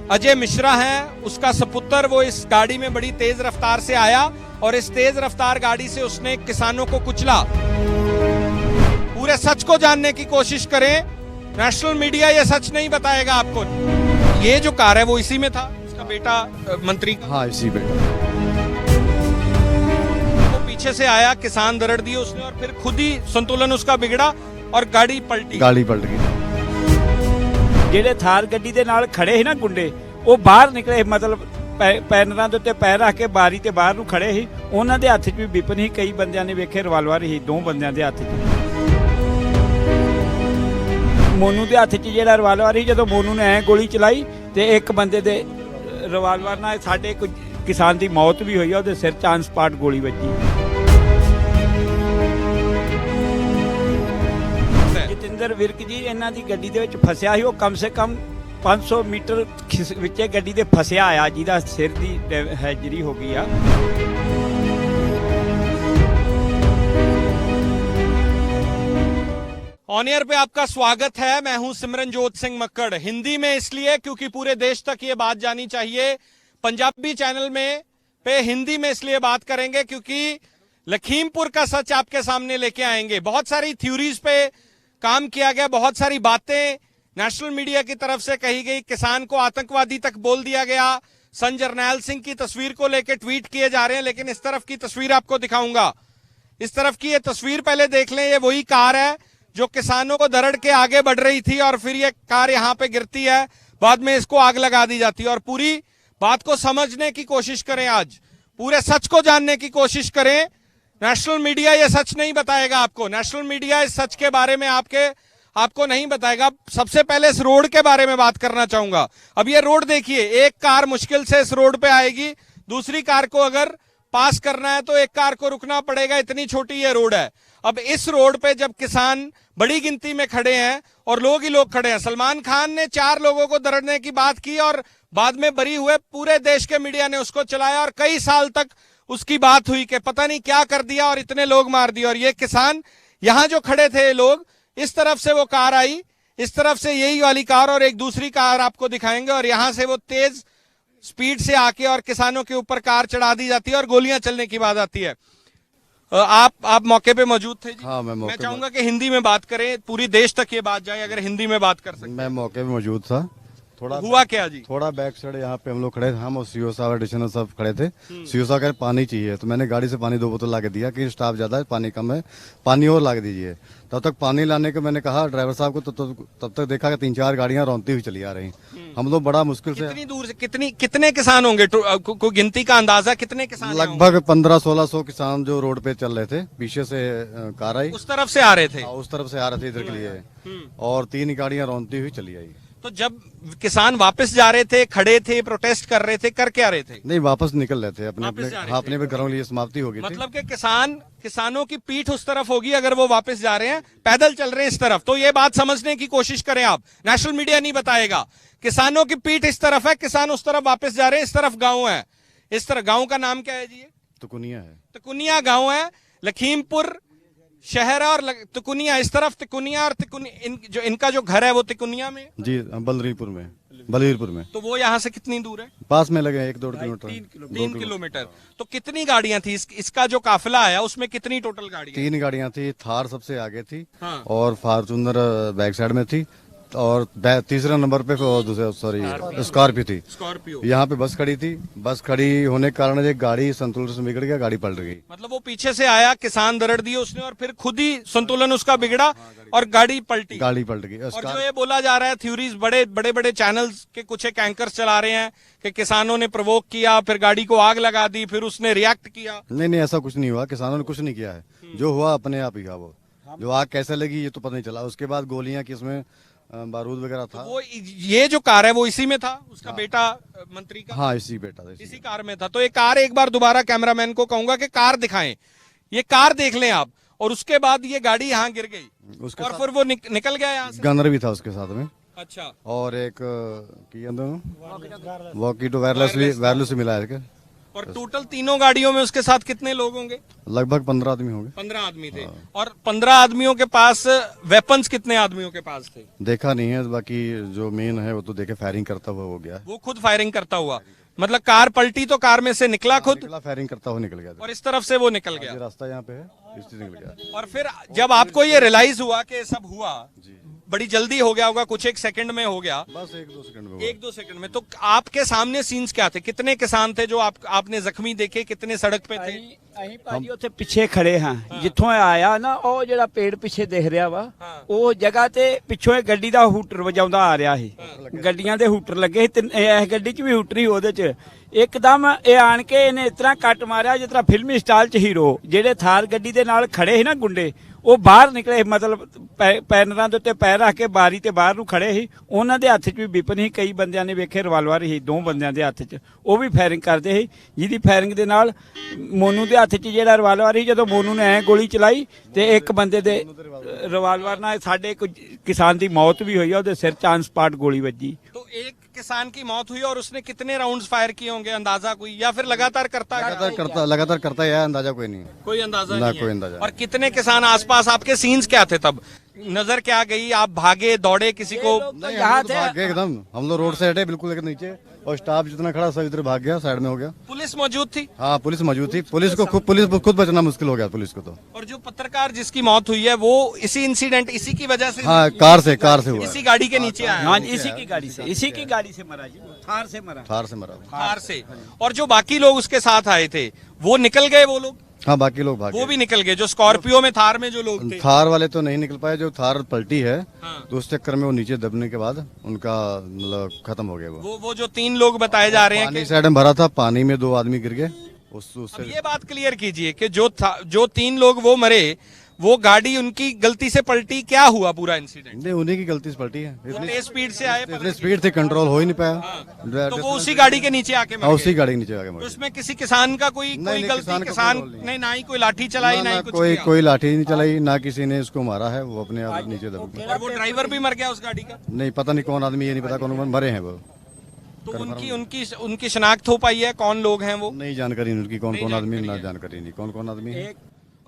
अजय मिश्रा है, उसका सपुत्र, वो इस गाड़ी में बड़ी तेज रफ्तार से आया और इस तेज रफ्तार गाड़ी से उसने किसानों को कुचला। पूरे सच को जानने की कोशिश करें, नेशनल मीडिया ये सच नहीं बताएगा आपको। ये जो कार है वो इसी में था, उसका बेटा मंत्री का। हाँ, इसी बेटा। वो पीछे से आया, किसान दरड़ दिए उसने और फिर खुद ही संतुलन उसका बिगड़ा और गाड़ी पलट गई। ਜਿਹੜੇ ਥਾਰ ਗੱਡੀ ਦੇ ਨਾਲ ਖੜੇ ਸੀ ਨਾ ਗੁੰਡੇ, ਉਹ ਬਾਹਰ ਨਿਕਲੇ, ਮਤਲਬ ਪੈਨਰਾਂ ਦੇ ਉੱਤੇ ਪੈਰ ਰੱਖ ਕੇ ਬਾਰੀ ਤੇ ਬਾਹਰ ਨੂੰ ਖੜੇ ਸੀ। ਉਹਨਾਂ ਦੇ ਹੱਥ 'ਚ ਵੀ ਵਿਪਨ ਸੀ, ਕਈ ਬੰਦਿਆਂ ਨੇ ਵੇਖੇ ਰਿਵਾਲਵਰ ਸੀ ਦੋ ਬੰਦਿਆਂ ਦੇ ਹੱਥ 'ਚ। ਮੋਨੂ ਦੇ ਹੱਥ 'ਚ ਜਿਹੜਾ ਰਿਵਾਲਵਰ ਸੀ, ਜਦੋਂ ਮੋਨੂ ਨੇ ਐ ਗੋਲੀ ਚਲਾਈ ਤੇ ਇੱਕ ਬੰਦੇ ਦੇ ਰਿਵਾਲਵਰ ਨਾਲ ਸਾਡੇ ਇੱਕ ਕਿਸਾਨ ਦੀ ਮੌਤ ਵੀ ਹੋਈ ਆ, ਉਹਦੇ ਸਿਰ 'ਚ ਆਨ ਸਪਾਟ ਗੋਲੀ ਵੱਜੀ। ਜਤਿੰਦਰ ਵਿਰਕ ਜੀ ਇਹਨਾਂ ਦੀ ਗੱਡੀ ਦੇ ਵਿੱਚ ਫਸਿਆ ਸੀ, ਉਹ ਕਮ ਸੇ ਕਮ 500 ਮੀਟਰ ਵਿੱਚੇ ਗੱਡੀ ਦੇ ਫਸਿਆ ਆ, ਜਿਹਦਾ ਸਿਰ ਦੀ ਹੈਜਰੀ ਹੋ ਗਈ ਆ। ऑन एयर पे आपका स्वागत है। मैं हूं सिमरनजोत सिंह मक्कड़। हिंदी में इसलिए क्योंकि पूरे देश तक ये बात जानी चाहिए। पंजाबी चैनल में पे हिंदी में इसलिए बात करेंगे क्योंकि लखीमपुर का सच आपके सामने लेके आएंगे। बहुत सारी थ्योरीज पे काम किया गया, बहुत सारी बातें नेशनल मीडिया की तरफ से कही गई, किसान को आतंकवादी तक बोल दिया गया, सन जरनैल सिंह की तस्वीर को लेकर ट्वीट किए जा रहे हैं। लेकिन इस तरफ की तस्वीर आपको दिखाऊंगा। इस तरफ की ये तस्वीर पहले देख लें। ये वही कार है जो किसानों को दरड़ के आगे बढ़ रही थी और फिर ये कार यहां पे गिरती है, बाद में इसको आग लगा दी जाती है। और पूरी बात को समझने की कोशिश करें, आज पूरे सच को जानने की कोशिश करें। नेशनल मीडिया ये सच नहीं बताएगा आपको। नेशनल मीडिया इस सच के बारे में आपको नहीं बताएगा। सबसे पहले इस रोड के बारे में बात करना चाहूंगा। अब ये रोड देखिए, एक कार मुश्किल से इस रोड पे आएगी, दूसरी कार को अगर पास करना है तो एक कार को रुकना पड़ेगा, इतनी छोटी ये रोड है। अब इस रोड पे जब किसान बड़ी गिनती में खड़े हैं और लोग ही लोग खड़े हैं, सलमान खान ने 4 लोगों को दरड़ने की बात की और बाद में बरी हुए पूरे देश के मीडिया ने उसको चलाया और कई साल तक उसकी बात हुई कि पता नहीं क्या कर दिया और इतने लोग मार दिए। और ये किसान यहां जो खड़े थे लोग, इस तरफ से वो कार आई, इस तरफ से यही वाली कार और एक दूसरी कार आपको दिखाएंगे और यहां से वो तेज स्पीड से आके और किसानों के ऊपर कार चढ़ा दी जाती है और गोलियां चलने की बात आती है। आप मौके पे मौजूद थे जी? हाँ, मैं चाहूंगा कि हिंदी में बात करें, पूरी देश तक ये बात जाए, अगर हिंदी में बात कर सकते। मैं मौके पे मौजूद था। थोड़ा हुआ क्या जी? थोड़ा बैक साइड यहाँ पे हम लोग खड़े थे, हम और सीओ साहब एडिशनल सब खड़े थे। सीओ साहब कह रहे पानी चाहिए, तो मैंने गाड़ी से पानी 2 बोतल ला के दिया कि स्टाफ ज्यादा है, पानी कम है, पानी और ला के दीजिए। तब तक पानी लाने को मैंने कहा ड्राइवर साहब को, तब तक देखा कि 3-4 गाड़ियां रौंदती हुई चली आ रही। हम लोग बड़ा मुश्किल से, कितनी दूर से कितने किसान होंगे? कोई गिनती का अंदाजा कितने किसान? लगभग 1500-1600 किसान जो रोड पे चल रहे थे। पीछे से कार आई, उस तरफ से आ रहे थे, उस तरफ से आ रहे थे इधर के लिए, और 3 गाड़ियां रौंदती हुई चली आई। तो जब किसान वापस जा रहे थे, खड़े थे, प्रोटेस्ट कर रहे थे, कर क्या रहे थे? नहीं, वापस निकल रहे थे अपने वापस जा रहे थे। अपने घरों के लिए समाप्ति होगी। मतलब कि किसानों की पीठ उस तरफ होगी अगर वो वापस जा रहे हैं, पैदल चल रहे हैं इस तरफ। तो ये बात समझने की कोशिश करें आप, नेशनल मीडिया नहीं बताएगा। किसानों की पीठ इस तरफ है, किसान उस तरफ वापस जा रहे हैं, इस तरफ गाँव है। इस तरफ गाँव का नाम क्या है जी? तुकुनिया है, तुकुनिया गाँव है, लखीमपुर शहर है और तिकुनिया इस तरफ, तिकुनिया और जो इनका जो घर है वो तिकुनिया में जी, बलरीपुर में। तो वो यहाँ से कितनी दूर है? पास में लगे 1-2 किलोमीटर। 3 किलोमीटर। तो कितनी गाड़ियां थी? इसका जो काफिला आया उसमें कितनी टोटल गाड़ियां? 3 गाड़ियां थी। थार सबसे आगे थी, हाँ। और फॉर्च्यूनर बैक साइड में थी, और तीसरे नंबर पे स्कॉर्पियो थी। स्कॉर्पियो। यहाँ पे बस खड़ी थी। बस खड़ी होने के कारण एक गाड़ी संतुलन से बिगड़ गया, गाड़ी पलट गई। मतलब वो पीछे से आया, किसान दरड़ दिए उसने और फिर खुद ही संतुलन उसका बिगड़ा और गाड़ी पलट गई। और जो ये बोला जा रहा है थ्योरीज, बड़े चैनल्स के कुछ एक एंकर्स चला रहे हैं कि किसानों ने प्रोवोक किया, फिर गाड़ी को आग लगा दी, फिर उसने रिएक्ट किया। नहीं, ऐसा कुछ नहीं हुआ। किसानों ने कुछ नहीं किया है, जो हुआ अपने आप ही हुआ। वो जो आग कैसे लगी ये तो पता नहीं चला। उसके बाद गोलियां किसमें बारूद वगैरह था। तो वो ये जो कार है वो इसी में था, उसका बेटा मंत्री का। हाँ, इसी कार में था। तो ये कार, एक बार दोबारा कैमरामैन को कहूंगा कि कार दिखाएं, ये कार देख लें आप। और उसके बाद ये गाड़ी यहाँ गिर गई और फिर वो निकल गया यहाँ से। गनर भी था उसके साथ में। अच्छा। और एक वॉकी टू वायरलेस भी मिला है। और टोटल तीनों गाड़ियों में उसके साथ कितने लोग होंगे? लगभग 15 आदमी होंगे। 15 आदमी थे। और 15 आदमियों के पास वेपन्स कितने आदमियों के पास थे? देखा नहीं है, बाकी जो मेन है वो तो देखे फायरिंग करता हुआ हो गया। वो खुद फायरिंग करता हुआ, मतलब कार पलटी तो कार में से निकला खुद निकला, फायरिंग करता हुआ निकल गया। और इस तरफ से वो निकल गया। ये रास्ता यहाँ पे है, इससे निकल गया। और फिर जब आपको ये रियलाइज हुआ कि सब हुआ, बड़ी जल्दी हो गया होगा, कुछ एक सेकंड में हो गया, बस 1-2 सेकंड में। 1-2 सेकंड में, तो आपके सामने सीन्स क्या थे? कितने किसान थे जो आपने जख्मी देखे? कितने सड़क पे थे? ਅਸੀਂ ਭਾਜੀ ਉੱਥੇ ਪਿੱਛੇ ਖੜੇ ਹਾਂ, ਜਿੱਥੋਂ ਇਹ ਆਇਆ ਨਾ ਉਹ ਜਿਹੜਾ ਪੇੜ ਪਿੱਛੇ ਦਿਖ ਰਿਹਾ ਵਾ, ਉਹ ਜਗ੍ਹਾ ਤੇ ਪਿੱਛੋਂ ਇਹ ਗੱਡੀ ਦਾ ਹੂਟਰ ਵਜਾਉਂਦਾ ਆ ਰਿਹਾ ਸੀ। ਗੱਡੀਆਂ ਦੇ ਹੂਟਰ ਲੱਗੇ ਸੀ, ਇਸ ਗੱਡੀ 'ਚ ਵੀ ਹੂਟਰ ਹੀ ਉਹਦੇ 'ਚ। ਇੱਕਦਮ ਇਹ ਆਣ ਕੇ ਇਹਨੇ ਇਸ ਤਰ੍ਹਾਂ ਕੱਟ ਮਾਰਿਆ ਜਿਸ ਤਰ੍ਹਾਂ ਫਿਲਮੀ ਸਟਾਈਲ 'ਚ ਹੀਰੋ ਜਿਹੜੇ ਥਾਰ ਗੱਡੀ ਦੇ ਨਾਲ ਖੜੇ ਸੀ ਨਾ ਗੁੰਡੇ, ਉਹ ਬਾਹਰ ਨਿਕਲੇ, ਮਤਲਬ ਪੈਨਰਾਂ ਦੇ ਉੱਤੇ ਪੈਰ ਰੱਖ ਕੇ ਬਾਰੀ ਤੇ ਬਾਹਰ ਨੂੰ ਖੜੇ ਸੀ। ਉਹਨਾਂ ਦੇ ਹੱਥ 'ਚ ਵੀ ਵਿਪਨ ਸੀ, ਕਈ ਬੰਦਿਆਂ ਨੇ ਵੇਖੇ ਰਿਵਾਲਵਰ ਸੀ 2 ਬੰਦਿਆਂ ਦੇ ਹੱਥ 'ਚ, ਉਹ ਵੀ ਫਾਇਰਿੰਗ ਕਰਦੇ ਸੀ। ਜਿਹਦੀ ਫਾਇਰਿੰਗ ਦੇ ਨਾਲ ਮੋਨੂ ਦੇ ਹੱਥ 'ਚ ਜਿਹੜਾ ਰਿਵਾਲਵਰ ਸੀ, ਜਦੋਂ ਮੋਨੂ ਨੇ ਐ ਗੋਲੀ ਚਲਾਈ ਤੇ ਇੱਕ ਬੰਦੇ ਦੇ ਰਿਵਾਲਵਰ ਨਾਲ ਸਾਡੇ ਇੱਕ ਕਿਸਾਨ ਦੀ ਮੌਤ ਵੀ ਹੋਈ ਆ, ਉਹਦੇ ਸਿਰ 'ਚ ਆਨ ਸਪਾਟ ਗੋਲੀ ਵੱਜੀ। तो एक किसान की मौत हुई और उसने कितने राउंड्स फायर किए होंगे, अंदाजा कोई, या फिर लगातार करता लगातार है, अंदाजा कोई नहीं है। कोई अंदाजा ना नहीं कोई है। अंदाजा। और कितने किसान आसपास? आपके सीन्स क्या थे तब? नजर क्या गई? आप भागे दौड़े, किसी को? नहीं, हम लोग भाग गए एकदम। हम लोग रोड से हटे बिल्कुल एक नीचे, और स्टाफ जितना खड़ा सब इधर भाग गया, साइड में हो गया। पुलिस मौजूद थी? हाँ, पुलिस मौजूद थी। पुलिस को खुद बचना मुश्किल हो गया पुलिस को तो। और जो पत्रकार जिसकी मौत हुई है वो इसी इंसिडेंट, इसी की वजह से, हाँ, कार से हुआ। इसी गाड़ी के नीचे आया? हाँ, इसी की गाड़ी से मरा जी, थार से मरा। कार से। और जो बाकी लोग उसके साथ आए थे वो निकल गए? वो लोग? हाँ, बाकी लोग भाग वो गए। भी निकल गए? जो स्कॉर्पियो में, थार में जो लोग थे? थार वाले तो नहीं निकल पाए, जो थार पलटी है हाँ। तो उस चक्कर में वो नीचे दबने के बाद उनका मतलब खत्म हो गया। वो जो 3 लोग बताए जा रहे हैं पानी कि साइड में भरा था, पानी में 2 आदमी गिर गए। अब उससे ये बात क्लियर कीजिए कि जो 3 लोग वो मरे, वो गाड़ी उनकी गलती से पलटी? क्या हुआ पूरा इंसिडेंट? नहीं, उन्हीं की गलती से पलटी है। वो तेज स्पीड से आए, इतनी स्पीड थी, कंट्रोल हो ही नहीं पाया। तो वो उसी गाड़ी के नीचे आके मर उसी गए। गाड़ी के नीचे आ गए। तो उसमें किसी किसान का कोई नहीं, गलती? किसान का किसान कोई रोल नहीं। ने ना ही कोई लाठी चलाई, ना ही कुछ किया। कोई लाठी नहीं चलाई, ना किसी ने उसको मारा है, वो अपने आप नीचे दब गया। और वो ड्राइवर भी मर गया उस गाड़ी का? नहीं, पता नहीं कौन आदमी, ये नहीं पता कौन मरे हैं वो। तो उनकी शनाख्त हो पाई है? कौन लोग हैं वो? नहीं जानकारी उनकी, कौन आदमी, ना जानकारी नहीं कौन आदमी है।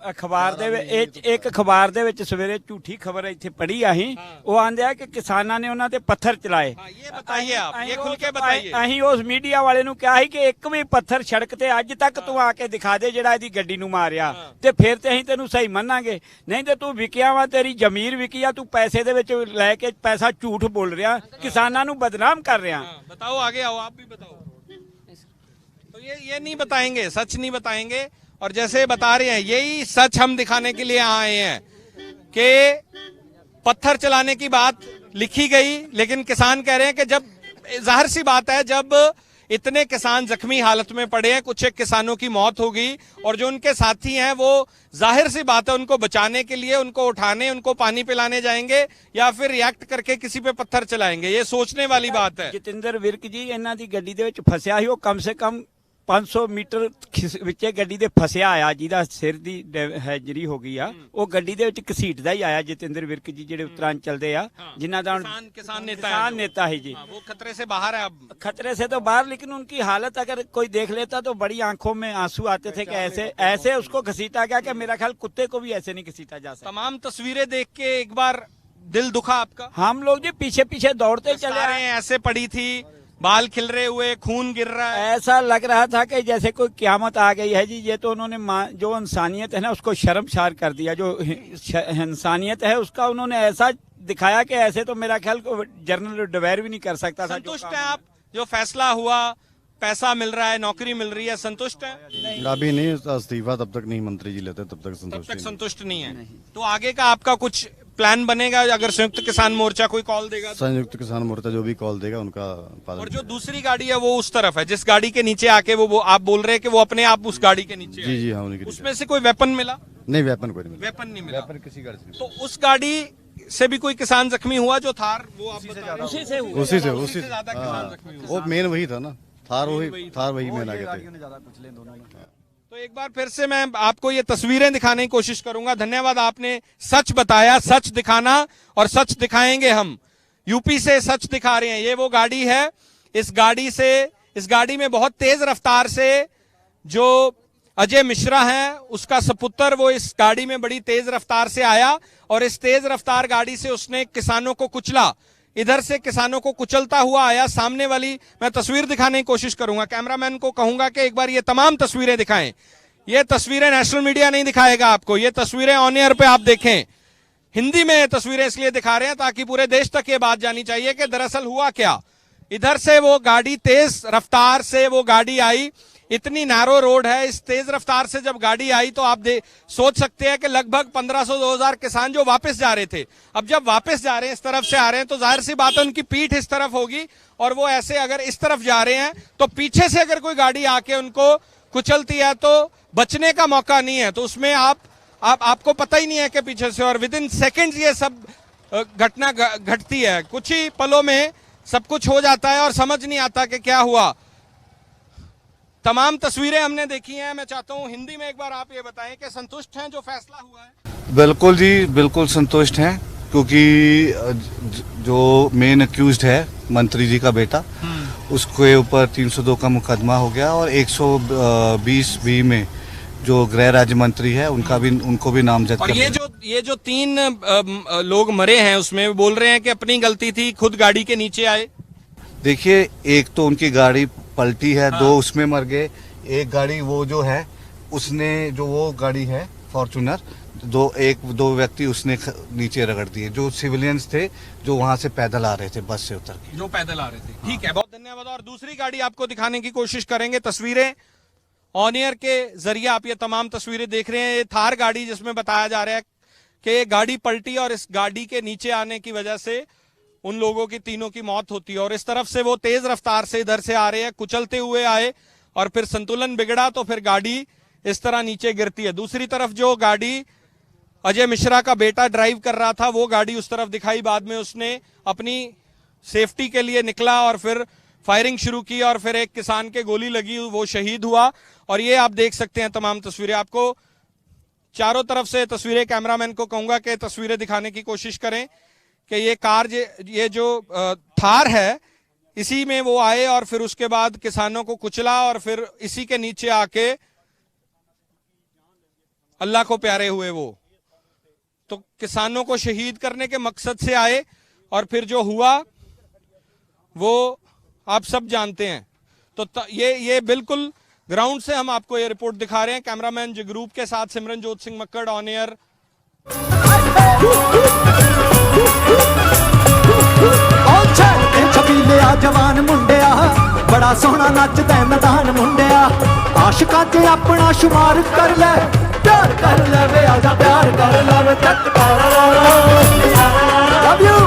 ਅਖਬਾਰ ਦੇ ਵਿੱਚ ਇੱਕ ਅਖਬਾਰ ਦੇ ਵਿੱਚ ਸਵੇਰੇ ਝੂਠੀ ਖਬਰ ਇੱਥੇ ਪੜ੍ਹੀ ਆਹੀਂ, ਉਹ ਆਂਦੇ ਆ ਕਿ ਕਿਸਾਨਾਂ ਨੇ ਉਹਨਾਂ ਤੇ ਪੱਥਰ ਚਲਾਏ। ये बताइए आप, ये खुल के बताइए। ਅਸੀਂ ਉਸ ਮੀਡੀਆ ਵਾਲੇ ਨੂੰ ਕਿਹਾ ਸੀ ਕਿ ਇੱਕ ਵੀ ਪੱਥਰ ਸੜਕ ਤੇ ਅੱਜ ਤੱਕ ਤੂੰ ਆ ਕੇ ਦਿਖਾ ਦੇ ਜਿਹੜਾ ਇਹਦੀ ਗੱਡੀ ਨੂੰ ਮਾਰਿਆ, ਤੇ ਫਿਰ ਤੇ ਅਸੀਂ ਤੈਨੂੰ ਸਹੀ ਮੰਨਾਂਗੇ। ਨਹੀਂ ਤੇ ਤੂੰ ਵਿਕਿਆ ਵਾ, ਤੇਰੀ ਜ਼ਮੀਰ ਵਿਕੀ ਆ, ਤੂੰ ਪੈਸੇ ਦੇ ਵਿੱਚ ਲੈ ਕੇ ਪੈਸਾ ਝੂਠ ਬੋਲ ਰਿਹਾ, ਕਿਸਾਨਾਂ ਨੂੰ ਬਦਨਾਮ ਕਰ ਰਿਹਾ। बताओ, आगे आओ, आप भी बताओ। तो ये नहीं बताएंगे, सच नहीं बताएंगे। और जैसे बता रहे हैं, यही सच हम दिखाने के लिए आए हैं कि पत्थर चलाने की बात लिखी गई, लेकिन किसान कह रहे हैं कि जब, जाहिर सी बात है, जब इतने किसान जख्मी हालत में पड़े हैं, कुछ एक किसानों की मौत हो गई, और जो उनके साथी हैं वो जाहिर सी बात है उनको बचाने के लिए, उनको उठाने, उनको पानी पिलाने जाएंगे या फिर रिएक्ट करके किसी पे पत्थर चलाएंगे। ये सोचने वाली बात है। ਜਤਿੰਦਰ ਵਿਰਕ ਜੀ ਇਹਨਾਂ ਦੀ ਗੱਡੀ ਦੇ ਵਿੱਚ ਫਸਿਆ ਸੀ, ਉਹ ਕਮ ਸੇ ਕਮ 500 ਮੀਟਰ ਵਿੱਚੇ ਗੱਡੀ ਦੇ ਫਸਿਆ ਆਇਆ, ਜਿਹਦਾ ਸਿਰ ਦੀ ਹੈਜਰੀ ਹੋ ਗਈ ਆ, ਉਹ ਗੱਡੀ ਦੇ ਵਿੱਚ ਘਸੀਟਦਾ ਹੀ ਆਇਆ। ਜਤਿੰਦਰ ਵਿਰਕ ਜੀ ਜਿਹੜੇ ਉੱਤਰਾਂਚਲ ਦੇ ਆ, ਜਿਨ੍ਹਾਂ ਦਾ किसान नेता है जी, वो खतरे से बाहर है अब। खतरे से तो बाहर, लेकिन उनकी हालत अगर कोई देख लेता तो बड़ी आंखों में आंसू आते थे कि ऐसे उसको घसीटा गया कि मेरा ख्याल कुत्ते को भी ऐसे नहीं घसीटा जा सकता। तमाम तस्वीरें देख के एक बार दिल दुखा आपका? हम लोग जी पीछे पीछे दौड़ते चले रहे हैं, ऐसे पड़ी थी, बाल खिल रहे हुए, खून गिर रहा है, ऐसा लग रहा था कि जैसे कोई क्यामत आ गई है जी। ये तो उन्होंने जो इंसानियत है ना उसको शर्मसार कर दिया, जो इंसानियत है उसका उन्होंने ऐसा दिखाया कि ऐसे तो मेरा ख्याल जनरल डिवेयर भी नहीं कर सकता था। संतुष्ट है आप? जो फैसला हुआ, पैसा मिल रहा है, नौकरी मिल रही है, संतुष्ट है? अभी नहीं, इस्तीफा तब तक नहीं मंत्री जी लेते, तब तक संतुष्ट नहीं है। तो आगे का आपका कुछ प्लान बनेगा अगर संयुक्त किसान मोर्चा कोई कॉल देगा? संयुक्त किसान मोर्चा जो भी कॉल देगा उनका पालन। और जो दूसरी गाड़ी है वो उस तरफ है, जिस गाड़ी के नीचे आके वो आप बोल रहे हैं कि वो अपने आप उस गाड़ी के नीचे जी जी हाँ, उन्हीं के उसमें से कोई वेपन मिला? नहीं, वेपन कोई नहीं मिला। वेपन नहीं मिला। वेपन किसी गाड़ी से। तो उस गाड़ी से भी कोई किसान जख्मी हुआ जो थार? वो आप बता रहे हैं। उसी से ज्यादा किसान जख्मी हुआ। वो मेन वही था ना, थार वही मेन आगे थे। तो एक बार फिर से मैं आपको ये तस्वीरें दिखाने की कोशिश करूंगा। धन्यवाद, आपने सच बताया। सच दिखाना और सच दिखाएंगे हम। यूपी से सच दिखा रहे हैं। ये वो गाड़ी है, इस गाड़ी में बहुत तेज रफ्तार से जो अजय मिश्रा है उसका सपुत्र वो इस गाड़ी में बड़ी तेज रफ्तार से आया और इस तेज रफ्तार गाड़ी से उसने किसानों को कुचला। इधर से किसानों को कुचलता हुआ आया। सामने वाली मैं तस्वीर दिखाने की कोशिश करूंगा, कैमरामैन को कहूंगा कि एक बार ये तमाम तस्वीरें दिखाएं। ये तस्वीरें नेशनल मीडिया नहीं दिखाएगा आपको, ये तस्वीरें ऑन एयर पे आप देखें। हिंदी में ये तस्वीरें इसलिए दिखा रहे हैं ताकि पूरे देश तक ये बात जानी चाहिए कि दरअसल हुआ क्या। इधर से वो गाड़ी तेज रफ्तार से वो गाड़ी आई, इतनी नैरो रोड है, इस तेज रफ्तार से जब गाड़ी आई तो आप सोच सकते हैं कि लगभग 1500-2000 किसान जो वापस जा रहे थे, अब जब वापस जा रहे हैं इस तरफ से आ रहे हैं तो जाहिर सी बात है उनकी पीठ इस तरफ होगी और वो ऐसे अगर इस तरफ जा रहे हैं तो पीछे से अगर कोई गाड़ी आके उनको कुचलती है तो बचने का मौका नहीं है। तो उसमें आपको पता ही नहीं है कि पीछे से, और विद इन सेकेंड्स ये सब घटना घटती है। कुछ ही पलों में सब कुछ हो जाता है और समझ नहीं आता कि क्या हुआ। तमाम तस्वीरें हमने देखी हैं। मैं चाहता हूं हिंदी में एक बार आप ये बताएं कि संतुष्ट हैं जो फैसला हुआ है? बिल्कुल जी, बिल्कुल संतुष्ट हैं, क्योंकि जो मेन अक्यूज्ड है मंत्री जी का बेटा, उसके ऊपर 302 का मुकदमा हो गया और 120B में जो गृह राज्य मंत्री है उनको भी नामजद और कर ये जो 3 लोग मरे हैं उसमें बोल रहे हैं कि अपनी गलती थी, खुद गाड़ी के नीचे आए। देखिए, एक तो उनकी गाड़ी पलटी है, 2 उसमें मर गए, एक गाड़ी वो जो है उसने जो वो गाड़ी है फॉर्चूनर, दो व्यक्ति उसने नीचे रगड़ दिए, जो सिविलियंस थे जो वहां से पैदल आ रहे थे, बस से उतर के जो पैदल आ रहे थे। ठीक है, बहुत धन्यवाद। और दूसरी गाड़ी आपको दिखाने की कोशिश करेंगे। तस्वीरें ऑन एयर के जरिए आप ये तमाम तस्वीरें देख रहे हैं। ये थार गाड़ी जिसमें बताया जा रहा है कि गाड़ी पलटी और इस गाड़ी के नीचे आने की वजह से उन लोगों की तीनों की मौत होती है। और इस तरफ से वो तेज रफ्तार से इधर से आ रहे हैं, कुचलते हुए आए और फिर संतुलन बिगड़ा तो फिर गाड़ी इस तरह नीचे गिरती है। दूसरी तरफ जो गाड़ी अजय मिश्रा का बेटा ड्राइव कर रहा था वो गाड़ी उस तरफ दिखाई। बाद में उसने अपनी सेफ्टी के लिए निकला और फिर फायरिंग शुरू की और फिर एक किसान के गोली लगी, वो शहीद हुआ। और ये आप देख सकते हैं तमाम तस्वीरें। आपको चारों तरफ से तस्वीरें, कैमरामैन को कहूंगा कि तस्वीरें दिखाने की कोशिश करें कि ये कार ये जो थार है इसी में वो आए और फिर उसके बाद किसानों को कुचला और फिर इसी के नीचे आके अल्लाह को प्यारे हुए। वो तो किसानों को शहीद करने के मकसद से आए और फिर जो हुआ वो आप सब जानते हैं। तो ये बिल्कुल ग्राउंड से हम आपको ये रिपोर्ट दिखा रहे हैं। कैमरामैन जगरूप के साथ सिमरनजोत सिंह मक्कड़, ऑन एयर। छबीलिया जवान मुंडिया, बड़ा सोहना नचदा मैदान मुंडिया, आशिकां च अपना शुमार कर ले, प्यार कर ले वे आजा प्यार कर ले, लव यू।